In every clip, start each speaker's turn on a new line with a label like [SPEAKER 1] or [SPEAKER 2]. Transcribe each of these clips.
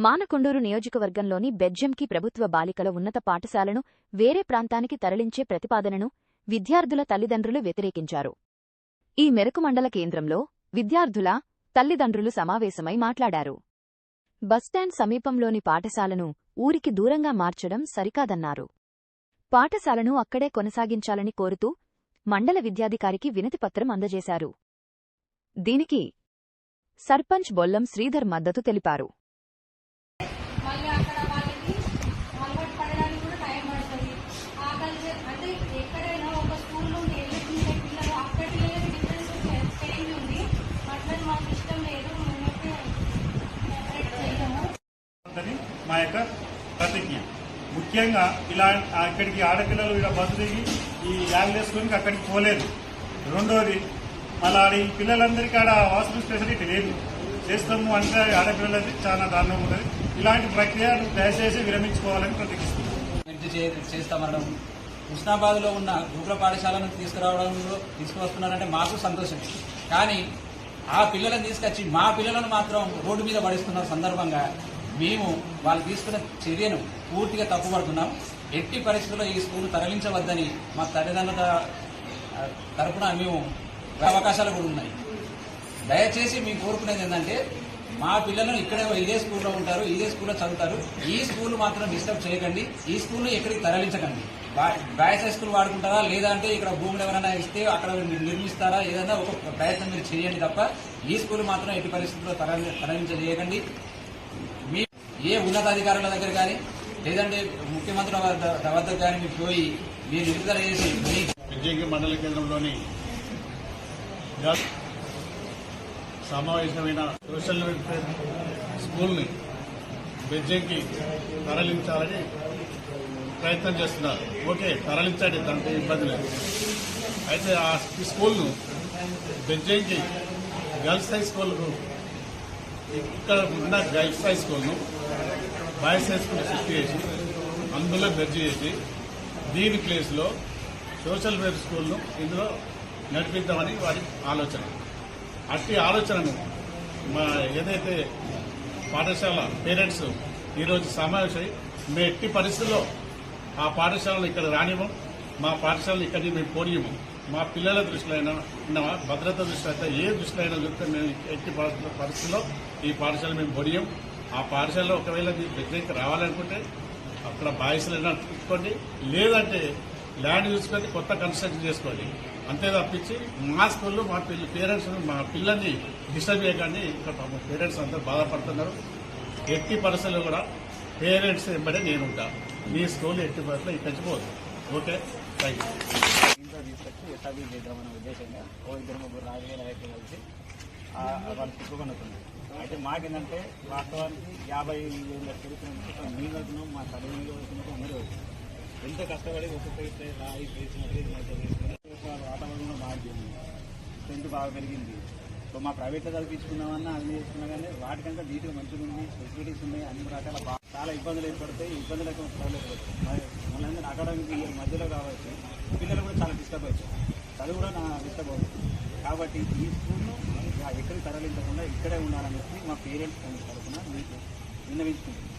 [SPEAKER 1] మానకొండూరు నియోజకవర్గంలోని బెజ్జంకి ప్రభుత్వ బాలికల ఉన్నత పాఠశాలను వేరే ప్రాంతానికి తరలించే ప్రతిపాదనను విద్యార్థుల తల్లిదండ్రులు వ్యతిరేకించారు. ఈ మేరకు మండల కేంద్రంలో విద్యార్థుల తల్లిదండ్రులు సమావేశమై మాట్లాడారు. బస్టాండ్ సమీపంలోని పాఠశాలను ఊరికి దూరంగా మార్చడం సరికాదన్నారు. పాఠశాలను అక్కడే కొనసాగించాలని కోరుతూ మండల విద్యాధికారికి వినతిపత్రం అందజేశారు. దీనికి సర్పంచ్ బొల్లం శ్రీధర్ మద్దతు తెలిపారు.
[SPEAKER 2] మా యొక్క ప్రతిజ్ఞ ముఖ్యంగా ఇలా ఇక్కడికి ఆడపిల్లలు ఇలా బస్సు దిగి ఈ బ్యాగ్ వేసుకొని అక్కడికి పోలేదు. రెండోది మళ్ళీ ఈ పిల్లలందరికీ ఆడ హాస్పిటల్ ఫెసిలిటీ లేదు. చేస్తాము అంటే ఆడపిల్లలది చాలా దారుణంగా ఉంటుంది. ఇలాంటి ప్రక్రియను దయచేసి విరమించుకోవాలని ప్రతిజ్ఞిస్తున్నాం.
[SPEAKER 3] చేస్తామనడం హుస్నాబాద్ లో ఉన్న గురుకుల పాఠశాలను తీసుకువస్తున్నారంటే మాకు సంతోషం. కానీ ఆ పిల్లలను తీసుకొచ్చి మా పిల్లలను మాత్రం రోడ్డు మీద పడిస్తున్న సందర్భంగా మేము వాళ్ళు తీసుకున్న చర్యను పూర్తిగా తప్పుపడుతున్నాం. ఎట్టి పరిస్థితుల్లో ఈ స్కూల్ తరలించవద్దని మా తల్లిదండ్రుల తరఫున మేము అవకాశాలు కూడా ఉన్నాయి. దయచేసి మేము కోరుకునేది ఏంటంటే మా పిల్లలను ఇక్కడే ఇదే స్కూల్లో ఉంటారు, ఇదే స్కూల్లో చదువుతారు. ఈ స్కూల్ మాత్రం డిస్టర్బ్ చేయకండి. ఈ స్కూల్ని ఎక్కడికి తరలించకండి. బాయ్స్ హై స్కూల్ వాడుకుంటారా లేదంటే ఇక్కడ భూములు ఎవరైనా ఇస్తే అక్కడ నిర్మిస్తారా, ఏదైనా ఒక ప్రయత్నం మీరు చేయండి తప్ప ఈ స్కూల్ మాత్రం ఎట్టి పరిస్థితుల్లో తరలించజేయకండి. మీ ఏ ఉన్నతాధికారుల దగ్గర కానీ లేదంటే ముఖ్యమంత్రుల వద్ద కానీ మీరు పోయి మీరు నిలుదల చేసి
[SPEAKER 2] బెజ్జంకి మండల కేంద్రంలోని సమావేశమైన సోషల్ వెల్ఫేర్ స్కూల్ని బెజ్జంకి తరలించాలని ప్రయత్నం చేస్తున్నారు. ఓకే, తరలించండి, దాంట్లో ఇబ్బంది లేదు. అయితే ఆ స్కూల్ను బెజ్జంకి గర్ల్స్ హై స్కూల్కు ఇక్కడ ఉన్న గర్ల్స్ హై స్కూల్ను బాయ్స్ హై స్కూల్ షిఫ్ట్ చేసి అందులో మెర్జ్ చేసి దీని ప్లేస్లో సోషల్ వెల్ఫేర్ స్కూల్ను ఇందులో నడిపిద్దామని వారి ఆలోచన. అట్టి ఆలోచనను మా ఏదైతే పాఠశాల పేరెంట్స్ ఈరోజు సమావేశమై మేము ఎట్టి పరిస్థితుల్లో ఆ పాఠశాలను ఇక్కడ రానివ్వం, మా పాఠశాలను ఇక్కడికి మేము పోనీయము. మా పిల్లల దృష్టిలో అయినా భద్రత దృష్టిలో అయితే ఏ దృష్టిలో అయినా చూస్తే మేము ఎట్టి పరిస్థితుల్లో ఈ పాఠశాల మేము పొడియం. ఆ పాఠశాలలో ఒకవేళ మీరు దగ్గరికి రావాలనుకుంటే అక్కడ బాయ్స్లైనా చూసుకోండి, లేదంటే ల్యాండ్ చూసుకొని కొత్త కన్స్ట్రక్షన్ చేసుకోండి. అంతే తప్పించి మా స్కూల్లో మా పేరెంట్స్ మా పిల్లల్ని డిస్టర్బ్ చేయకండి. ఇక్కడ మా పేరెంట్స్ అందరూ బాధపడుతున్నారు. ఎట్టి పరిస్థితుల్లో కూడా పేరెంట్స్ వెంబడే నేను ఉంటా. మీ స్కూల్ ఎట్టి పరిస్థితుల్లో ఇక్కడికి పోదు. Okay, thank you.
[SPEAKER 3] ఇంట్లో తీసుకొచ్చి ఎస్టాబ్లిష్ చేద్దామన్న ఉద్దేశంగా ఇద్దరు ముగ్గురు రాజకీయ నాయకులు కలిసి వాళ్ళు తిప్పుకొనుతున్నారు. అయితే మాకేంటంటే వాస్తవానికి 50 ఏళ్ళ చరిత్ర మీ వరకు మా తల్లి వరకు అందరూ ఎంతో కష్టపడి ఒక్కొక్క రాయి వేసినట్టు వాతావరణంలో మారింది. స్ట్రెంత్ బాగా పెరిగింది. సో మా ప్రైవేట్లో చదివించుకున్నామన్నా అన్ని చేసుకున్నా కానీ వాటికంటే వీటికి మంచిగా ఉంది, ఫెసిలిటీస్ ఉన్నాయి, అన్ని రకాల చాలా ఇబ్బందులు ఏర్పడతాయి. ఇబ్బందులకు మళ్ళీ అకాడమిక్ ఇయర్ మధ్యలో కాబట్టి పిల్లలు కూడా చాలా డిస్టర్బ్ అవుతాయి, చదువు కూడా డిస్టర్బ్ అవుతుంది. కాబట్టి ఈ స్కూల్ను ఎక్కడికి తరలించకుండా ఇక్కడే ఉండాలని చెప్పి మా పేరెంట్స్ తరఫున మీకు విన్నవించుకుంటున్నాం.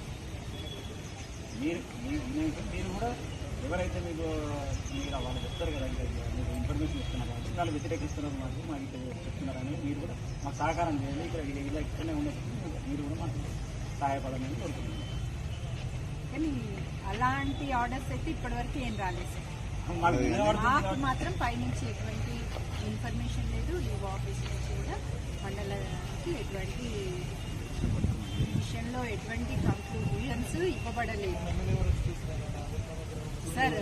[SPEAKER 3] మీరు కూడా ఎవరైతే మీరు వాళ్ళు చెప్తారు కదా, మీరు ఇన్ఫర్మేషన్ ఇస్తున్నారు కాబట్టి వాళ్ళు వ్యతిరేకిస్తున్నారు, మాకు ఇక్కడ చెప్తున్నారని మీరు కూడా మాకు సహకారం చేయండి. ఇక్కడ ఇలా ఇక్కడనే ఉన్నప్పుడు మీరు కూడా మాకు సహాయపడాలని కోరుతున్నాను.
[SPEAKER 4] కానీ అలాంటి ఆర్డర్స్ అయితే ఇప్పటివరకు ఏం రాలేదు సార్. మాకు మాత్రం పైనుంచి ఎటువంటి ఇన్ఫర్మేషన్ లేదు. లీవ్ ఆఫీస్ నుంచి కూడా మండలానికి ఎటువంటి విషయంలో ఎటువంటి కంక్లూజన్స్ ఇవ్వబడలేదు సార్.